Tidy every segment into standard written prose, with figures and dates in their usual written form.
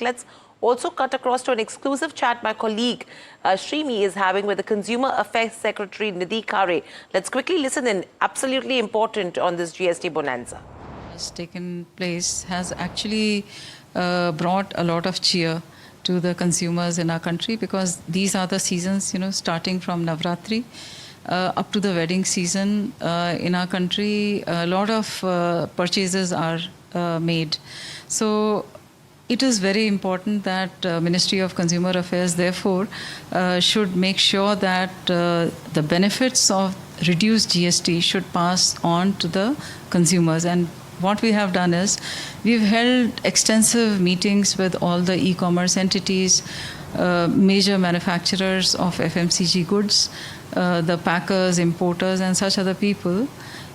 Let's also cut across to an exclusive chat my colleague Shrimi is having with the Consumer Affairs Secretary Nidhi Khare. Let's quickly listen in. Absolutely important on this GST bonanza. Has taken place has actually brought a lot of cheer to the consumers in our country, because these are the seasons, starting from Navratri up to the wedding season in our country. A lot of purchases are made. So it is very important that Ministry of Consumer Affairs, therefore, should make sure that the benefits of reduced GST should pass on to the consumers. And what we have done is, we've held extensive meetings with all the e-commerce entities, major manufacturers of FMCG goods, the packers, importers, and such other people.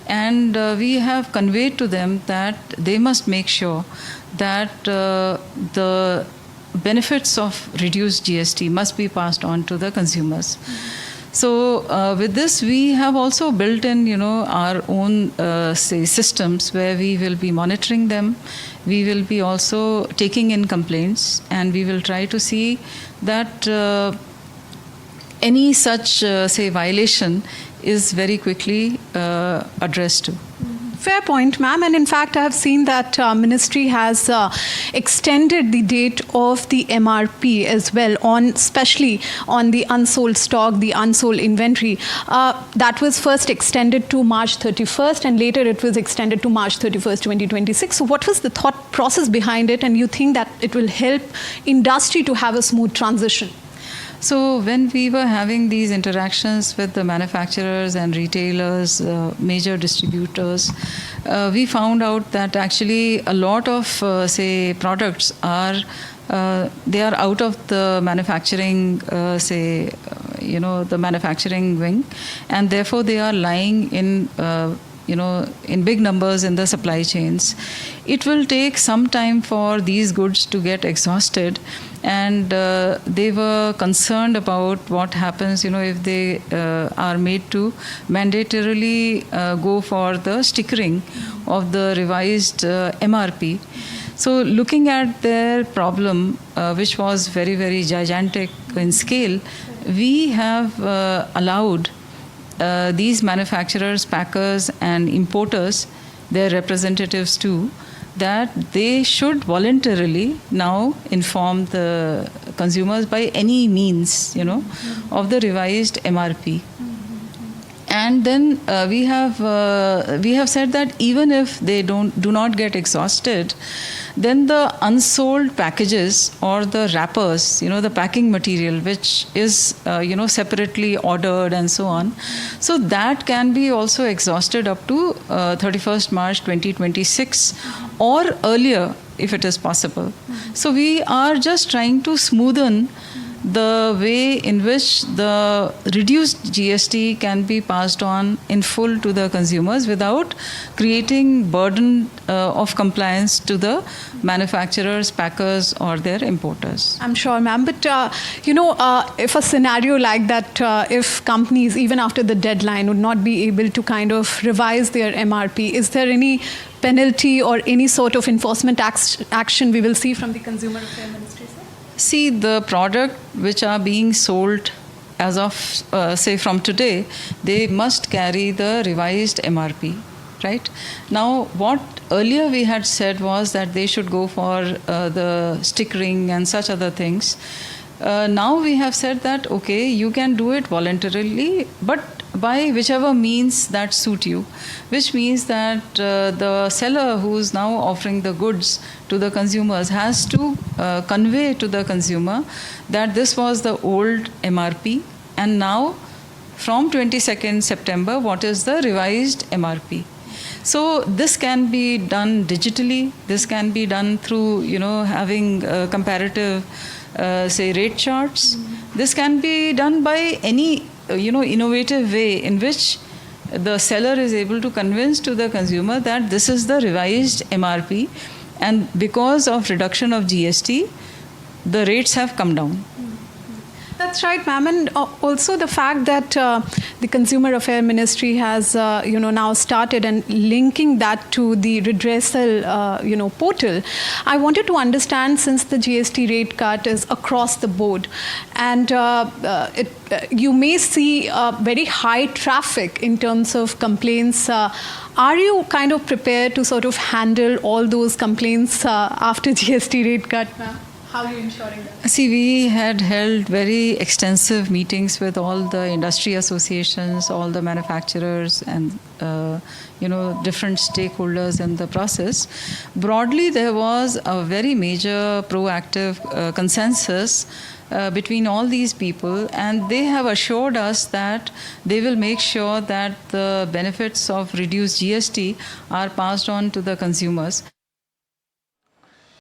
And we have conveyed to them that they must make sure that the benefits of reduced GST must be passed on to the consumers. So with this, we have also built in, our own, systems where we will be monitoring them. We will be also taking in complaints, and we will try to see that any such, violation is very quickly addressed to. Fair point, ma'am. And in fact, I have seen that Ministry has extended the date of the MRP as well, especially on the unsold stock, the unsold inventory. That was first extended to March 31st, and later it was extended to March 31st, 2026. So what was the thought process behind it? And you think that it will help industry to have a smooth transition? So when we were having these interactions with the manufacturers and retailers, major distributors, we found out that actually a lot of, products are, they are out of the manufacturing, the manufacturing wing, and therefore they are lying in, in big numbers in the supply chains. It will take some time for these goods to get exhausted, and they were concerned about what happens, if they are made to mandatorily go for the stickering of the revised MRP. So looking at their problem, which was very, very gigantic in scale, we have allowed these manufacturers, packers, and importers, their representatives too, that they should voluntarily now inform the consumers by any means, of the revised MRP. And then we have said that even if they do not get exhausted, then the unsold packages or the wrappers, the packing material, which is separately ordered and so on, so that can be also exhausted up to 31st March 2026 or earlier if it is possible. So we are just trying to smoothen the way in which the reduced GST can be passed on in full to the consumers without creating burden of compliance to the manufacturers, packers, or their importers. I'm sure, ma'am. But, if a scenario like that, if companies, even after the deadline, would not be able to kind of revise their MRP, is there any penalty or any sort of enforcement action we will see from the Consumer Affairs Ministry, sir? See, the product which are being sold as of, from today, they must carry the revised MRP, right? Now, what earlier we had said was that they should go for the stickering and such other things. Now we have said that, okay, you can do it voluntarily, but by whichever means that suit you, which means that the seller who is now offering the goods to the consumers has to convey to the consumer that this was the old MRP, and now from 22nd September, what is the revised MRP. So this can be done digitally, this can be done through, having comparative, rate charts. This can be done by any innovative way in which the seller is able to convince to the consumer that this is the revised MRP, and because of reduction of GST, the rates have come down. That's right, ma'am, and also the fact that the Consumer Affairs Ministry has, now started and linking that to the redressal, portal. I wanted to understand, since the GST rate cut is across the board, and you may see very high traffic in terms of complaints. Are you kind of prepared to sort of handle all those complaints after GST rate cut, ma'am? How are you ensuring that? See, we had held very extensive meetings with all the industry associations, all the manufacturers, and different stakeholders in the process. Broadly, there was a very major proactive consensus between all these people, and they have assured us that they will make sure that the benefits of reduced GST are passed on to the consumers.